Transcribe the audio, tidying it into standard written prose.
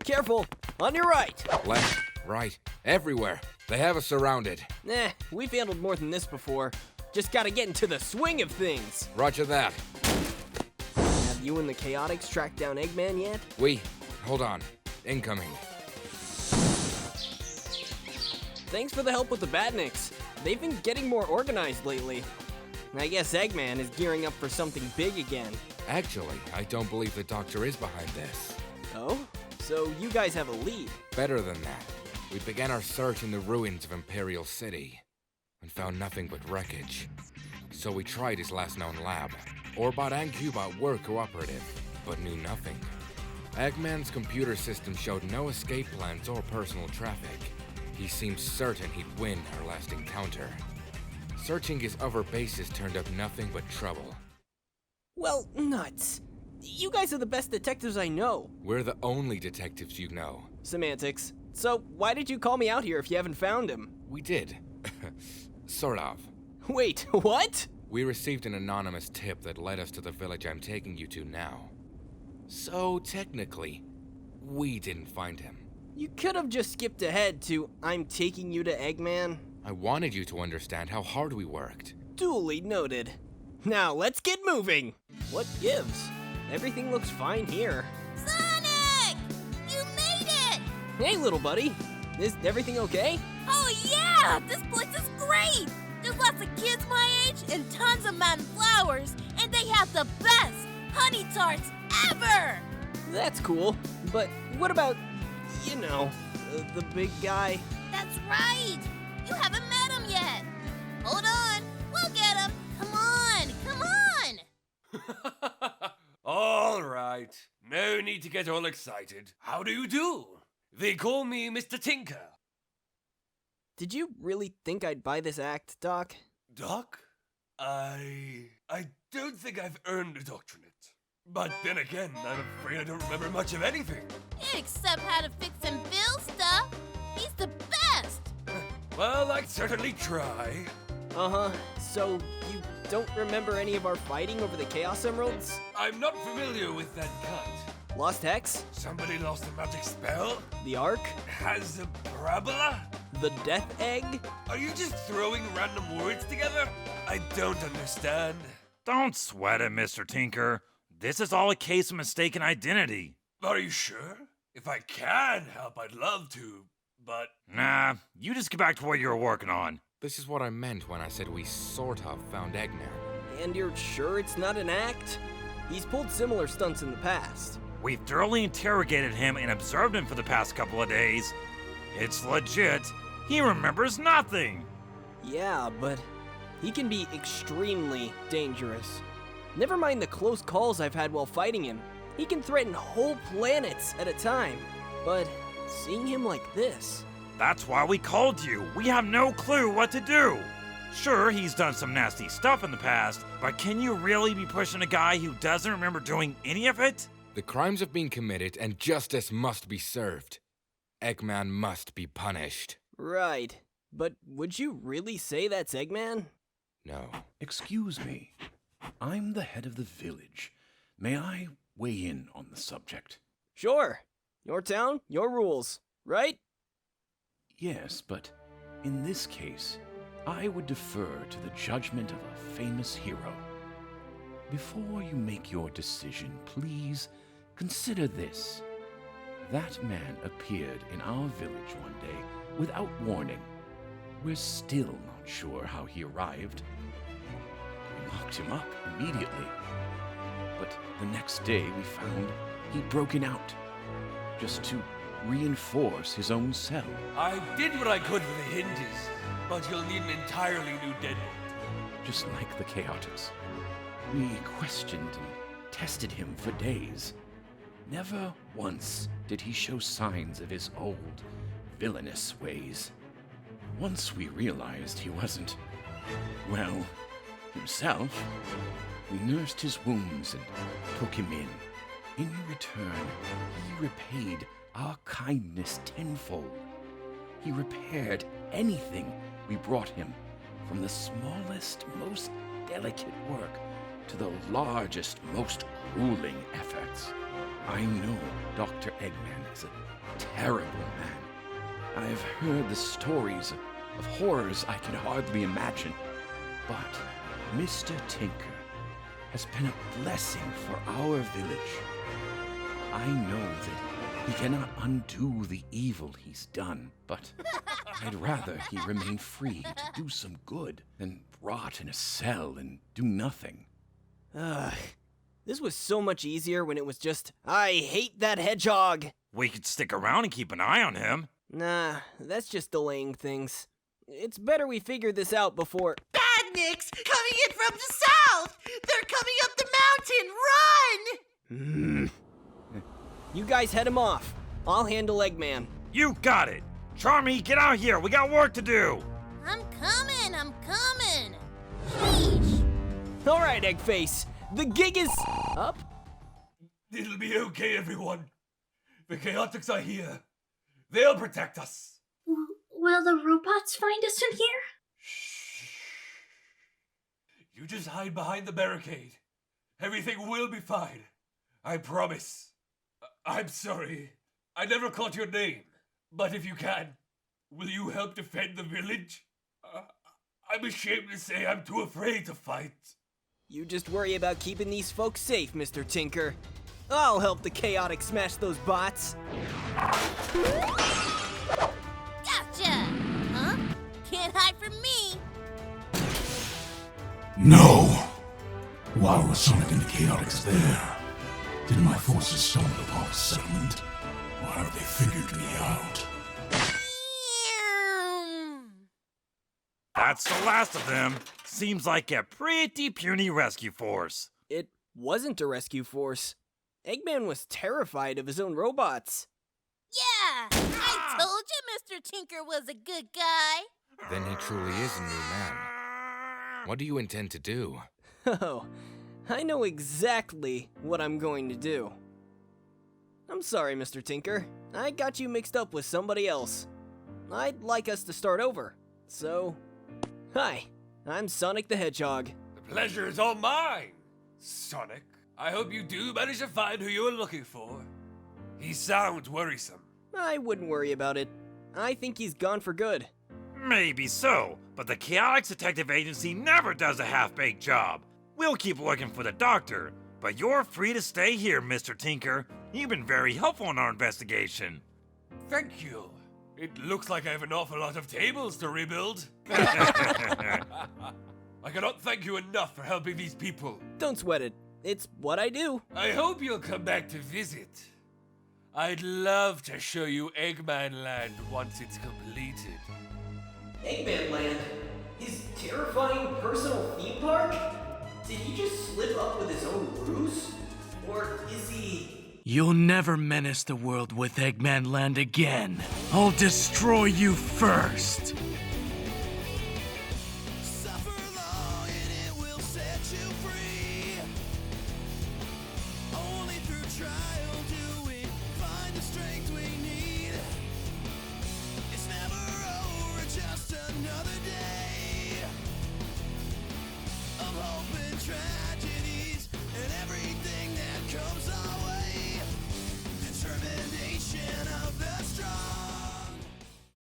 Careful! On your right! Left, right, everywhere. They have us surrounded. Nah, we've handled more than this before. Just gotta get into the swing of things. Roger that. Have you and the Chaotix tracked down Eggman yet? Hold on. Incoming. Thanks for the help with the Badniks. They've been getting more organized lately. I guess Eggman is gearing up for something big again. Actually, I don't believe the Doctor is behind this. Oh? So you guys have a lead? Better than that. We began our search in the ruins of Imperial City and found nothing but wreckage. So we tried his last known lab. Orbot and Cubot were cooperative, but knew nothing. Eggman's computer system showed no escape plans or personal traffic. He seemed certain he'd win our last encounter. Searching his other bases turned up nothing but trouble. Well, nuts. You guys are the best detectives I know. We're the only detectives you know. Semantics. So why did you call me out here if you haven't found him? We did. Sort of. Wait, what? We received an anonymous tip that led us to the village I'm taking you to now. So technically, we didn't find him. You could have just skipped ahead to I'm taking you to Eggman. I wanted you to understand how hard we worked. Duly noted. Now let's get moving. What gives? Everything looks fine here. Sonic! You made it! Hey, little buddy. Is everything okay? Oh yeah! This place is great! There's lots of kids my age and tons of mountain flowers, and they have the best honey tarts ever! That's cool. But what about, the big guy? That's right! You haven't met him yet! Hold on! We'll get him! Come on! Come on! All right. No need to get all excited. How do you do? They call me Mr. Tinker. Did you really think I'd buy this act, Doc? Doc? I don't think I've earned a doctorate. But then again, I'm afraid I don't remember much of anything. Except how to fix and build stuff. He's the best! Well, I'd certainly try. Uh-huh. So, you don't remember any of our fighting over the Chaos Emeralds? I'm not familiar with that cut. Lost Hex? Somebody lost a magic spell? The Ark? Has a parabola? The Death Egg? Are you just throwing random words together? I don't understand. Don't sweat it, Mr. Tinker. This is all a case of mistaken identity. Are you sure? If I can help, I'd love to, but... Nah, you just get back to what you were working on. This is what I meant when I said we sort of found Eggman. And you're sure it's not an act? He's pulled similar stunts in the past. We thoroughly interrogated him and observed him for the past couple of days. It's legit. He remembers nothing. Yeah, but he can be extremely dangerous. Never mind the close calls I've had while fighting him. He can threaten whole planets at a time. But seeing him like this... That's why we called you. We have no clue what to do. Sure, he's done some nasty stuff in the past, but can you really be pushing a guy who doesn't remember doing any of it? The crimes have been committed and justice must be served. Eggman must be punished. Right. But would you really say that's Eggman? No. Excuse me. I'm the head of the village. May I weigh in on the subject? Sure. Your town, your rules, right? Yes, but in this case, I would defer to the judgment of a famous hero. Before you make your decision, please consider this. That man appeared in our village one day without warning. We're still not sure how he arrived. We locked him up immediately. But the next day we found he'd broken out, just to reinforce his own cell. I did what I could for the hinges, but you'll need an entirely new deadbolt. Just like the Chaotix. We questioned and tested him for days. Never once did he show signs of his old, villainous ways. Once we realized he wasn't, well, himself, we nursed his wounds and took him in. In return, he repaid our kindness tenfold. He repaired anything we brought him, from the smallest, most delicate work to the largest, most grueling efforts. I know Dr. Eggman is a terrible man. I've heard the stories of horrors I could hardly imagine. But Mr. Tinker has been a blessing for our village. I know that he cannot undo the evil he's done, but I'd rather he remain free to do some good than rot in a cell and do nothing. Ugh. This was so much easier when it was just, I hate that hedgehog! We could stick around and keep an eye on him. Nah, that's just delaying things. It's better we figure this out before— Badniks coming in from the south! They're coming up the mountain! Run! You guys head him off. I'll handle Eggman. You got it. Charmy, get out here. We got work to do. I'm coming. Sheesh. Alright, Eggface. The gig is up. It'll be okay, everyone. The Chaotix are here. They'll protect us. Will the robots find us in here? Shh. You just hide behind the barricade. Everything will be fine. I promise. I'm sorry. I never caught your name. But if you can, will you help defend the village? I'm ashamed to say I'm too afraid to fight. You just worry about keeping these folks safe, Mr. Tinker. I'll help the Chaotix smash those bots. Gotcha! Huh? Can't hide from me! No! Why were Sonic and the Chaotix there? Did my forces stumble upon a settlement? Or have they figured me out? That's the last of them. Seems like a pretty puny rescue force. It wasn't a rescue force. Eggman was terrified of his own robots. Yeah! I told you Mr. Tinker was a good guy! Then he truly is a new man. What do you intend to do? Oh, I know exactly what I'm going to do. I'm sorry, Mr. Tinker. I got you mixed up with somebody else. I'd like us to start over. So, hi, I'm Sonic the Hedgehog. The pleasure is all mine, Sonic. I hope you do manage to find who you were looking for. He sounds worrisome. I wouldn't worry about it. I think he's gone for good. Maybe so, but the Chaotix Detective Agency never does a half-baked job. We'll keep looking for the doctor, but you're free to stay here, Mr. Tinker. You've been very helpful in our investigation. Thank you. It looks like I have an awful lot of tables to rebuild. I cannot thank you enough for helping these people. Don't sweat it. It's what I do. I hope you'll come back to visit. I'd love to show you Eggman Land once it's completed. Eggman Land? His terrifying personal theme park? Did he just slip up with his own ruse? Or is he... You'll never menace the world with Eggman Land again. I'll destroy you first. Suffer long and it will set you free. Only through trial do we find the strength we need. It's never over, just another day.